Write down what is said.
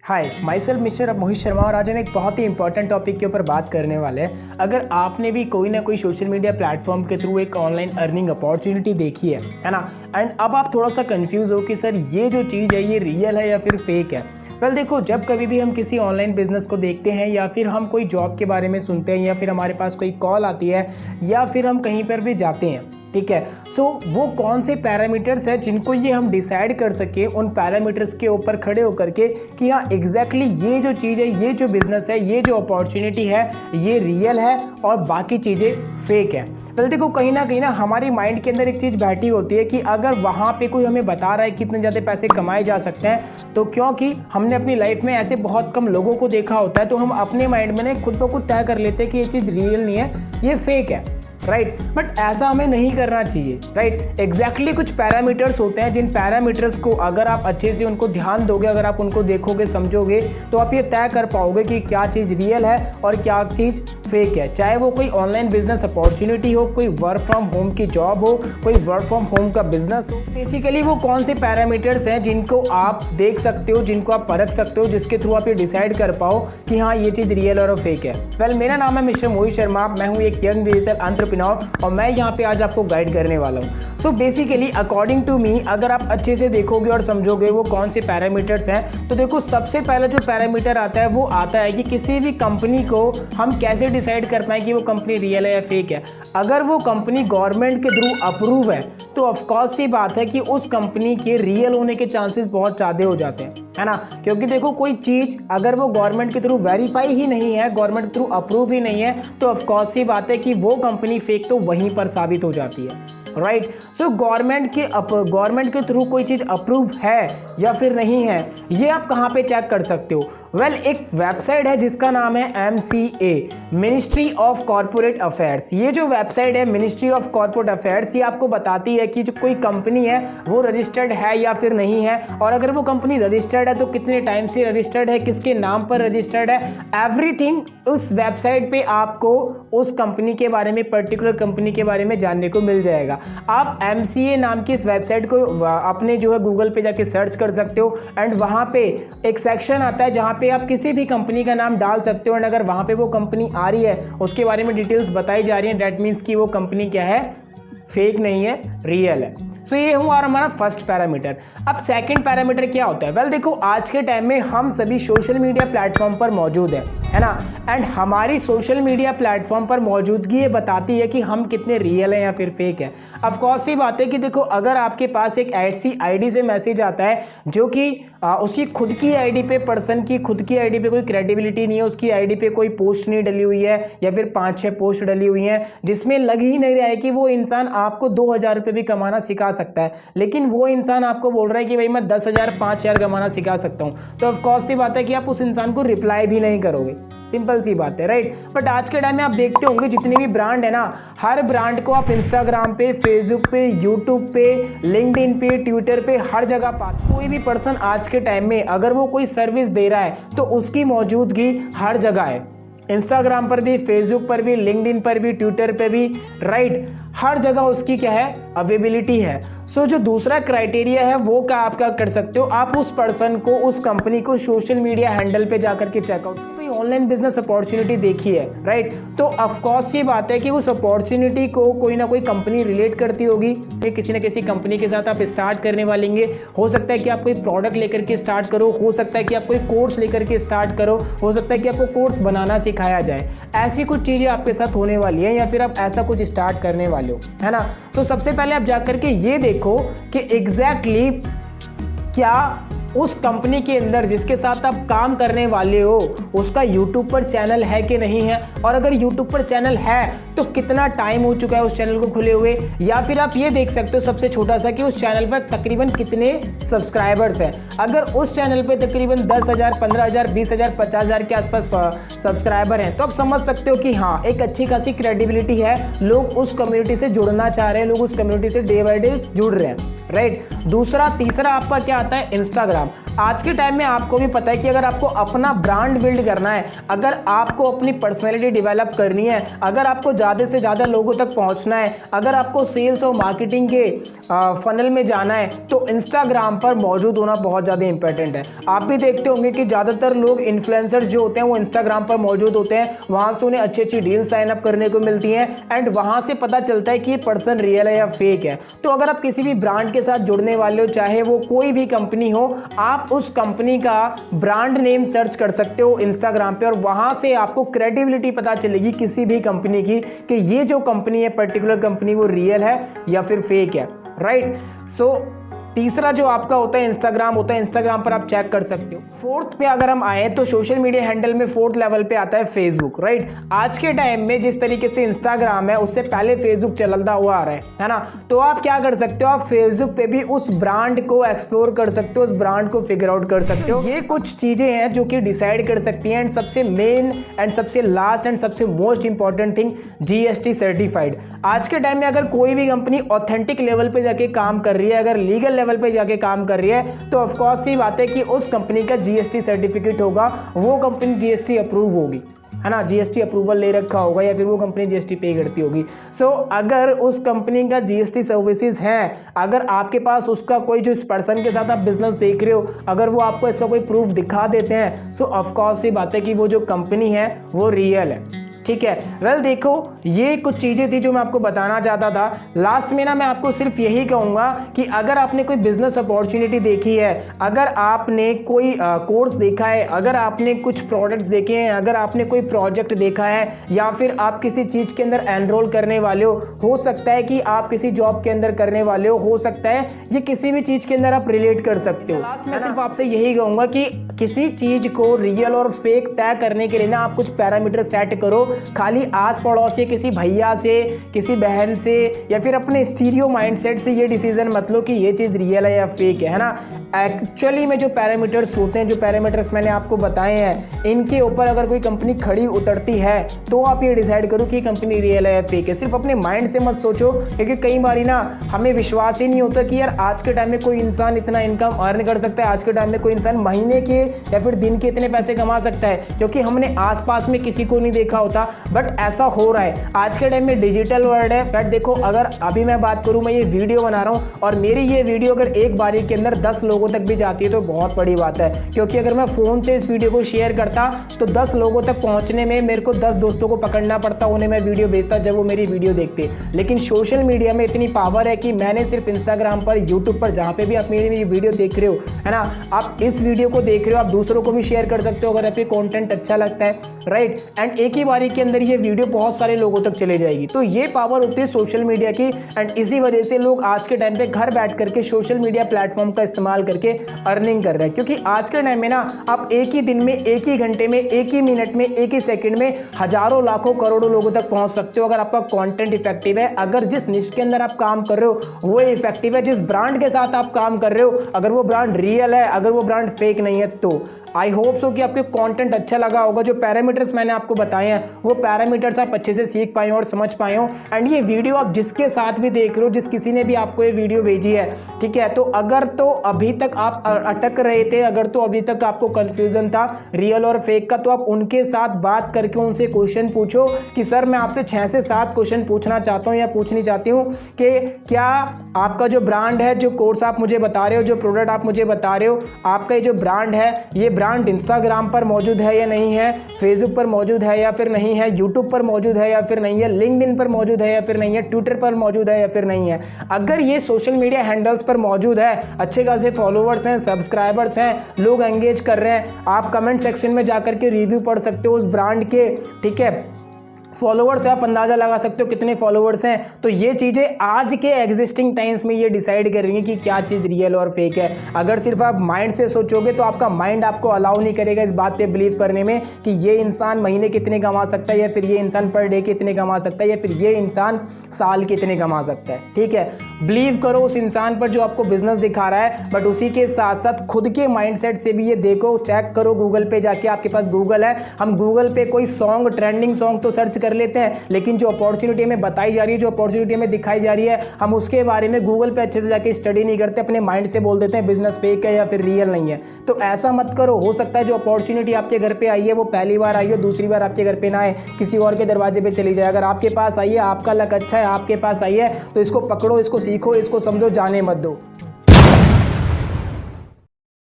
Hi my self mister Mohit Sharma और आज हम एक बहुत ही इंपॉर्टेंट टॉपिक के ऊपर बात करने वाले हैं। अगर आपने भी कोई ना कोई सोशल मीडिया प्लेटफॉर्म के थ्रू एक ऑनलाइन अर्निंग अपॉर्चुनिटी देखी है ना, एंड अब आप थोड़ा सा कंफ्यूज हो कि सर ये जो चीज़ है ये रियल है या फिर फेक है। वेल देखो, जब कभी भी हम किसी ऑनलाइन बिजनेस को देखते हैं या फिर हम कोई जॉब के बारे में सुनते हैं या फिर हमारे पास कोई कॉल आती है या फिर हम कहीं पर भी जाते हैं, ठीक है, सो वो कौन से पैरामीटर्स है जिनको ये हम डिसाइड कर सके उन पैरामीटर्स के ऊपर खड़े होकर के कि हाँ एग्जैक्टली ये जो चीज़ है, ये जो बिजनेस है, ये जो अपॉर्चुनिटी है ये रियल है और बाकी चीज़ें फेक है। तो देखो, कहीं ना हमारी माइंड के अंदर एक चीज़ बैठी होती है कि अगर वहाँ पे कोई हमें बता रहा है कितने ज़्यादा पैसे कमाए जा सकते हैं, तो क्योंकि हमने अपनी लाइफ में ऐसे बहुत कम लोगों को देखा होता है, तो हम अपने माइंड में खुद ब खुद तय कर लेते हैं कि ये चीज़ रियल नहीं है, ये फेक है, राइट। बट ऐसा हमें नहीं करना चाहिए, राइट। एग्जैक्टली कुछ पैरामीटर्स होते हैं जिन पैरामीटर्स को अगर आप अच्छे से उनको ध्यान दोगे, अगर आप उनको देखोगे, समझोगे, तो आप ये तय कर पाओगे कि क्या चीज़ रियल है और क्या चीज़ फेक है। चाहे वो कोई ऑनलाइन बिजनेस अपॉर्चुनिटी हो, कोई वर्क फ्रॉम होम की जॉब हो, कोई वर्क फ्रॉम होम का बिजनेस हो। बेसिकली वो कौन से पैरामीटर्स हैं जिनको आप देख सकते हो, जिनको आप परख सकते हो, जिसके थ्रू आप ये डिसाइड कर पाओ कि हाँ ये चीज़ रियल और फेक है। वेल, मेरा नाम है मिस्टर मोहित शर्मा, मैं हूँ एक यंग डिजिटल एंटरप्रेन्योर और मैं यहाँ पे आज आपको गाइड करने वाला हूँ। So basically according to me, अगर आप अच्छे से देखोगे और समझोगे वो कौन से पैरामीटर्स हैं, तो देखो सबसे पहला जो पैरामीटर आता है वो आता है कि किसी भी कंपनी को हम कैसे डिसाइड कर पाएँ कि वो कंपनी रियल है या फेक है। अगर वो कंपनी गवर्नमेंट के थ्रू अप्रूव है तो ऑफकोर्स सी बात है कि उस कंपनी के रियल होने के चांसेस बहुत ज़्यादा हो जाते हैं, है ना। क्योंकि देखो, कोई चीज़ अगर वो गवर्नमेंट के थ्रू वेरीफाई ही नहीं है, गवर्नमेंट के थ्रू अप्रूव ही नहीं है, तो ऑफकोर्स सी बात है कि वो कंपनी फेक तो वहीं पर साबित हो जाती है, राइट। सो गवर्नमेंट के थ्रू कोई चीज़ अप्रूव है या फिर नहीं है, ये आप कहाँ पे चेक कर सकते हो। वेल, एक वेबसाइट है जिसका नाम है MCA, ministry of corporate affairs. ये जो वेबसाइट है मिनिस्ट्री ऑफ कॉर्पोरेट अफेयर्स, ये आपको बताती है कि जो कोई कंपनी है वो रजिस्टर्ड है या फिर नहीं है, और अगर वो कंपनी रजिस्टर्ड है तो कितने टाइम से रजिस्टर्ड है, किसके नाम पर रजिस्टर्ड है, एवरीथिंग उस वेबसाइट पे आपको उस कंपनी के बारे में, पर्टिकुलर कंपनी के बारे में जानने को मिल जाएगा। आप MCA नाम की इस वेबसाइट को अपने जो है गूगल पे जाके सर्च कर सकते हो, एंड वहाँ पे एक सेक्शन आता है जहाँ पे आप किसी भी कंपनी का नाम डाल सकते हो, एंड अगर वहाँ पे वो कंपनी आ रही है, उसके बारे में डिटेल्स बताई जा रही है, दैट मीन्स कि वो कंपनी क्या है, फेक नहीं है, रियल है। सो ये हुआ हमारा फर्स्ट पैरामीटर। अब सेकंड पैरामीटर क्या होता है। वेल देखो, आज के टाइम में हम सभी सोशल मीडिया प्लेटफॉर्म पर मौजूद है ना, एंड हमारी सोशल मीडिया प्लेटफॉर्म पर मौजूदगी ये बताती है कि हम कितने रियल हैं या फिर फेक है। ऑफ कोर्स सी बात है कि देखो, अगर आपके पास एक ऐसी आईडी से मैसेज आता है जो कि उसकी खुद की आईडी पे, पर्सन की खुद की आईडी पे कोई क्रेडिबिलिटी नहीं है, उसकी आईडी पे कोई पोस्ट नहीं डली हुई है या फिर 5-6 पोस्ट डली हुई हैं जिसमें लग ही नहीं रहा है कि वो इंसान आपको 2000 रुपये भी कमाना सिखा सकता है, लेकिन वो इंसान आपको बोल रहा है कि भाई मैं 10,000 5,000 कमाना सिखा सकता हूँ, तो ऑफ कोर्स सी बात है कि आप उस इंसान को रिप्लाई भी नहीं करोगे। सिंपल सी बात है, राइट। बट आज के टाइम में आप देखते होंगे जितने भी ब्रांड है ना, हर ब्रांड को आप इंस्टाग्राम पे, फेसबुक पे, यूट्यूब पे, लिंक्डइन पे, ट्विटर पे, हर जगह पाते। कोई भी पर्सन आज के टाइम में अगर वो कोई सर्विस दे रहा है तो उसकी मौजूदगी हर जगह है, इंस्टाग्राम पर भी, फेसबुक पर भी, लिंक्डइन पर भी, ट्विटर पे भी, राइट। हर जगह उसकी क्या है, अवेलेबिलिटी है। सो जो दूसरा क्राइटेरिया है वो क्या आप क्या कर सकते हो, आप उस पर्सन को, उस कंपनी को सोशल मीडिया हैंडल पे जाकर के चेकआउट, कोई ऑनलाइन बिजनेस अपॉर्चुनिटी देखी है, राइट, तो ऑफकोर्स ये बात है कि उस अपॉर्चुनिटी को कोई ना कोई कंपनी रिलेट करती होगी, तो किसी न किसी कंपनी के साथ आप स्टार्ट करने वालेंगे। हो सकता है कि आप कोई प्रोडक्ट लेकर के स्टार्ट करो, हो सकता है कि आप कोई कोर्स लेकर के स्टार्ट करो, हो सकता है कि आपको कोर्स बनाना सिखाया जाए। ऐसी कुछ चीज़ें आपके साथ होने वाली हैं या फिर आप ऐसा कुछ स्टार्ट करने वाले हो, है ना। तो सबसे पहले आप जाकर के ये देखो कि एग्जैक्टली क्या उस कंपनी के अंदर जिसके साथ आप काम करने वाले हो उसका यूट्यूब पर चैनल है कि नहीं है, और अगर यूट्यूब पर चैनल है तो कितना टाइम हो चुका है उस चैनल को खुले हुए, या फिर आप ये देख सकते हो सबसे छोटा सा कि उस चैनल पर तकरीबन कितने सब्सक्राइबर्स हैं। अगर उस चैनल पे तकरीबन 10,000, 15,000, 20,000, 50,000 के आसपास सब्सक्राइबर हैं, तो आप समझ सकते हो कि हाँ एक अच्छी खासी क्रेडिबिलिटी है, लोग उस कम्युनिटी से जुड़ना चाह रहे हैं, लोग उस कम्युनिटी से डे बाय डे जुड़ रहे हैं। राइट। दूसरा तीसरा आपका क्या आता है, इंस्टाग्राम। आज के टाइम में आपको भी पता है कि अगर आपको अपना ब्रांड बिल्ड करना है, अगर आपको अपनी पर्सनैलिटी डेवलप करनी है, अगर आपको ज़्यादा से ज़्यादा लोगों तक पहुंचना है, अगर आपको सेल्स और मार्केटिंग के फनल में जाना है, तो इंस्टाग्राम पर मौजूद होना बहुत ज़्यादा इंपॉर्टेंट है। आप भी देखते होंगे कि ज़्यादातर लोग इन्फ्लुएंसर्स जो होते हैं वो इंस्टाग्राम पर मौजूद होते हैं, वहाँ से उन्हें अच्छी अच्छी डील साइन अप करने को मिलती हैं एंड वहाँ से पता चलता है कि ये पर्सन रियल है या फेक है। तो अगर आप किसी भी ब्रांड के साथ जुड़ने वाले हो, चाहे वो कोई भी कंपनी हो, आप उस कंपनी का ब्रांड नेम सर्च कर सकते हो इंस्टाग्राम पे और वहां से आपको क्रेडिबिलिटी पता चलेगी किसी भी कंपनी की कि ये जो कंपनी है, पर्टिकुलर कंपनी, वो रियल है या फिर फेक है, राइट। सो तीसरा जो आपका होता है इंस्टाग्राम होता है, इंस्टाग्राम पर आप चेक कर सकते हो। फोर्थ पे अगर हम आए तो सोशल मीडिया हैंडल में फोर्थ लेवल पे आता है फेसबुक, राइट। आज के टाइम में जिस तरीके से इंस्टाग्राम है उससे पहले फेसबुक चलता हुआ आ रहा है ना। तो आप क्या कर सकते हो, आप फेसबुक पे भी उस ब्रांड को एक्सप्लोर कर सकते हो, उस ब्रांड को फिगर आउट कर सकते हो। ये कुछ चीजें हैं जो कि डिसाइड कर सकती हैं। एंड सबसे मेन एंड सबसे लास्ट एंड सबसे most important thing, GST certified. आज के टाइम में अगर कोई भी कंपनी ऑथेंटिक लेवल पे जाके काम कर रही है, अगर लीगल लेवल पे जाके काम कर रही है, तो ऑफ कोर्स सी बात है कि उस कंपनी का जीएसटी सर्टिफिकेट होगा, वो कंपनी जीएसटी अप्रूव होगी, है ना, जीएसटी अप्रूवल ले रखा होगा या फिर वो कंपनी जीएसटी पे करती होगी। सो अगर उस कंपनी का जीएसटी सर्विसेज है, अगर आपके पास उसका कोई जो इस पर्सन के साथ आप बिजनेस देख रहे हो, अगर वो आपको इसका कोई प्रूफ दिखा देते हैं, सो ऑफ कोर्स सी बात है कि वो जो कंपनी है वो रियल है, ठीक है। वेल देखो, ये कुछ चीज़ें थी जो मैं आपको बताना चाहता था। लास्ट में ना मैं आपको सिर्फ यही कहूँगा कि अगर आपने कोई बिजनेस अपॉर्चुनिटी देखी है, अगर आपने कोई कोर्स देखा है, अगर आपने कुछ प्रोडक्ट्स देखे हैं, अगर आपने कोई प्रोजेक्ट देखा है, या फिर आप किसी चीज़ के अंदर एनरोल करने वाले हो सकता है कि आप किसी जॉब के अंदर करने वाले हो सकता है ये किसी भी चीज़ के अंदर आप रिलेट कर सकते हो। लास्ट में सिर्फ आपसे यही कहूँगा कि किसी चीज़ को रियल और फेक तय करने के लिए ना आप कुछ पैरामीटर सेट करो। खाली आस पड़ोस से किसी भैया से, किसी बहन से, या फिर अपने स्टीरियो माइंडसेट से ये डिसीजन मत लो कि ये चीज़ रियल है या फेक है ना। एक्चुअली में जो पैरामीटर्स होते हैं, जो पैरामीटर्स मैंने आपको बताए हैं, इनके ऊपर अगर कोई कंपनी खड़ी उतरती है तो आप ये डिसाइड करो कि कंपनी रियल है या फेक है। सिर्फ अपने माइंड से मत सोचो, क्योंकि कई बारी ना हमें विश्वास ही नहीं होता कि यार आज के टाइम में कोई इंसान इतना इनकम अर्न कर सकता है, आज के टाइम में कोई इंसान महीने के या फिर दिन के इतने पैसे कमा सकता है, क्योंकि हमने आसपास में किसी को नहीं देखा होता, बट ऐसा हो रहा है। आज के टाइम में डिजिटल वर्ल्ड है। बट देखो, अगर अभी मैं बात करूं, मैं ये वीडियो बना रहा हूं और मेरी ये वीडियो अगर एक बारी के अंदर 10 लोगों तक भी जाती है तो बहुत बड़ी बात है, क्योंकि अगर मैं फ़ोन से इस वीडियो को शेयर करता तो 10 लोगों तक पहुंचने में मेरे को 10 दोस्तों को पकड़ना पड़ता, उन्हें मैं वीडियो भेजता जब वो मेरी वीडियो देखते। लेकिन सोशल मीडिया में इतनी पावर है कि मैंने सिर्फ इंस्टाग्राम पर, यूट्यूब पर, जहाँ पे भी आप मेरी वीडियो देख रहे हो, है ना, आप इस वीडियो को देख रहे हो, आप दूसरों को भी शेयर कर सकते हो अगर आपके कंटेंट अच्छा लगता है, राइट। एंड एक ही बारी के अंदर ये वीडियो बहुत सारे लोगों तक चले जाएगी। तो ये पावर होती है सोशल मीडिया की। एंड इसी वजह से लोग आज के टाइम पे घर बैठ करके सोशल मीडिया प्लेटफॉर्म का इस्तेमाल करके अर्निंग कर रहे हैं, क्योंकि आज के टाइम में ना आप एक ही दिन में, एक ही घंटे में, एक ही मिनट में, एक ही सेकंड में हजारों, लाखों, करोड़ों लोगों तक पहुंच सकते हो अगर आपका कंटेंट इफेक्टिव है, अगर जिस निश के अंदर आप काम कर रहे हो वो इफेक्टिव है, जिस ब्रांड के साथ आप काम कर रहे हो अगर वो ब्रांड रियल है, अगर वो ब्रांड फेक नहीं है। तो आई होप सो कि आपके कंटेंट अच्छा लगा होगा। जो पैरामीटर्स मैंने आपको बताए हैं वो पैरामीटर्स आप अच्छे से सीख पाए हो और समझ पाए हो। एंड ये वीडियो आप जिसके साथ भी देख रहे हो, जिस किसी ने भी आपको ये वीडियो भेजी है, ठीक है, तो अगर तो अभी तक आप अटक रहे थे, अगर तो अभी तक आपको कंफ्यूजन था रियल और फेक का, तो आप उनके साथ बात करके उनसे क्वेश्चन पूछो कि सर मैं आपसे 6 से 7 क्वेश्चन पूछना चाहता हूँ या पूछनी चाहती हूँ कि क्या आपका जो ब्रांड है, जो कोर्स आप मुझे बता रहे हो, जो प्रोडक्ट आप मुझे बता रहे हो, आपका ये जो ब्रांड है, ये ब्रांड इंस्टाग्राम पर मौजूद है या नहीं है, फेसबुक पर मौजूद है या फिर नहीं है, यूट्यूब पर मौजूद है या फिर नहीं है, लिंक्डइन पर मौजूद है या फिर नहीं है, ट्विटर पर मौजूद है या फिर नहीं है। अगर ये सोशल मीडिया हैंडल्स पर मौजूद है, अच्छे खासे फॉलोवर्स हैं, सब्सक्राइबर्स हैं, लोग एंगेज कर रहे हैं, आप कमेंट सेक्शन में जाकर के रिव्यू पढ़ सकते हो उस ब्रांड के, ठीक है, फॉलोवर्स आप अंदाजा लगा सकते हो कितने फॉलोवर्स हैं। तो ये चीज़ें आज के एग्जिस्टिंग टाइम्स में ये डिसाइड करेंगे कि क्या चीज़ रियल और फेक है। अगर सिर्फ आप माइंड से सोचोगे तो आपका माइंड आपको अलाउ नहीं करेगा इस बात पे बिलीव करने में कि ये इंसान महीने कितने कमा सकता है, या फिर ये इंसान पर डे कितने कमा सकता है, या फिर ये इंसान साल कितने कमा सकता है। ठीक है, बिलीव करो उस इंसान पर जो आपको बिजनेस दिखा रहा है, बट उसी के साथ साथ खुद के माइंडसेट से भी ये देखो, चेक करो गूगल पे जाके, आपके पास गूगल है, हम गूगल पे कोई सॉन्ग, ट्रेंडिंग सॉन्ग तो सर्च कर लेते हैं, लेकिन जो अपॉर्चुनिटी हमें बताई जा रही है, जो अपॉर्चुनिटी हमें दिखाई जा रही है, हम उसके बारे में गूगल पे अच्छे से जाके स्टडी नहीं करते, अपने माइंड से बोल देते हैं बिजनेस फेक है या फिर रियल नहीं है। तो ऐसा मत करो। हो सकता है जो अपॉर्चुनिटी आपके घर पे आई है वो पहली बार आई हो, दूसरी बार आपके घर पे ना आए, किसी और के दरवाजे पे चली जाए। अगर आपके पास आई है, आपका लक अच्छा है, आपके पास आई है, तो इसको पकड़ो, इसको सीखो, इसको समझो, जाने मत दो।